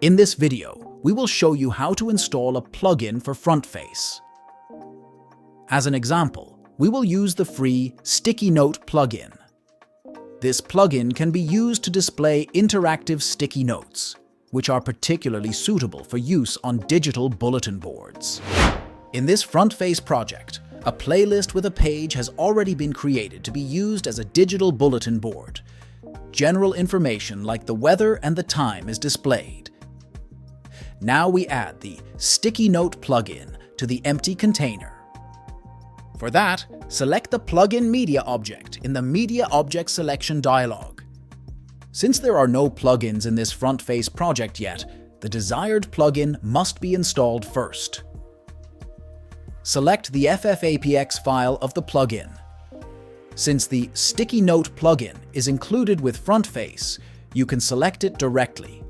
In this video, we will show you how to install a plugin for FrontFace. As an example, we will use the free Sticky Note plugin. This plugin can be used to display interactive sticky notes, which are particularly suitable for use on digital bulletin boards. In this FrontFace project, a playlist with a page has already been created to be used as a digital bulletin board. General information like the weather and the time is displayed. Now we add the Sticky Note plugin to the empty container. For that, select the Plugin Media object in the Media Object Selection dialog. Since there are no plugins in this FrontFace project yet, the desired plugin must be installed first. Select the FFAPX file of the plugin. Since the Sticky Note plugin is included with FrontFace, you can select it directly.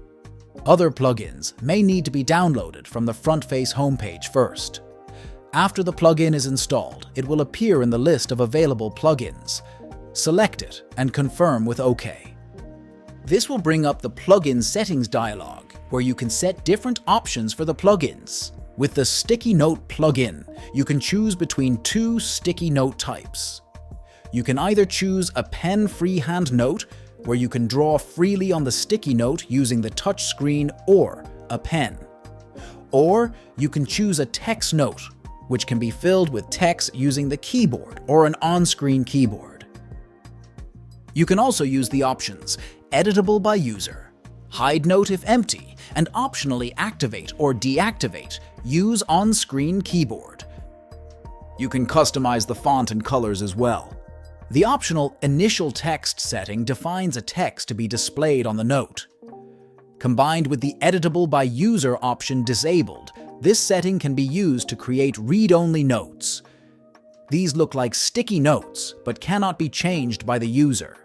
Other plugins may need to be downloaded from the FrontFace homepage first. After the plugin is installed, it will appear in the list of available plugins. Select it and confirm with OK. This will bring up the Plugin Settings dialog, where you can set different options for the plugins. With the Sticky Note plugin, you can choose between two sticky note types. You can either choose a pen freehand note, where you can draw freely on the sticky note using the touch screen or a pen. Or you can choose a text note, which can be filled with text using the keyboard or an on-screen keyboard. You can also use the options Editable by User, Hide Note if empty, and optionally activate or deactivate Use on-screen keyboard. You can customize the font and colors as well. The optional Initial Text setting defines a text to be displayed on the note. Combined with the Editable by User option disabled, this setting can be used to create read-only notes. These look like sticky notes, but cannot be changed by the user.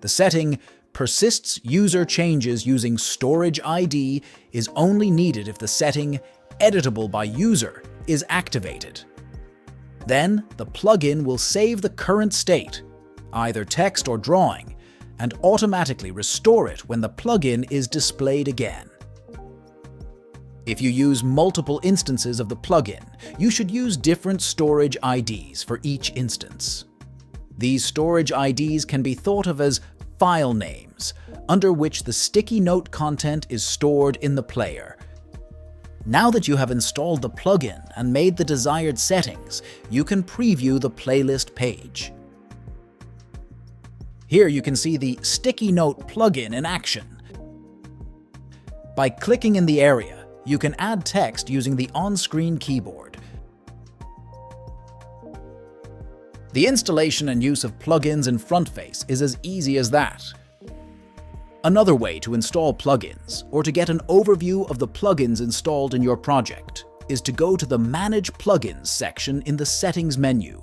The setting Persists user changes using storage ID is only needed if the setting Editable by User is activated. Then, the plugin will save the current state, either text or drawing, and automatically restore it when the plugin is displayed again. If you use multiple instances of the plugin, you should use different storage IDs for each instance. These storage IDs can be thought of as file names, under which the sticky note content is stored in the player. Now that you have installed the plugin and made the desired settings, you can preview the playlist page. Here you can see the Sticky Note plugin in action. By clicking in the area, you can add text using the on-screen keyboard. The installation and use of plugins in FrontFace is as easy as that. Another way to install plugins, or to get an overview of the plugins installed in your project, is to go to the Manage Plugins section in the Settings menu.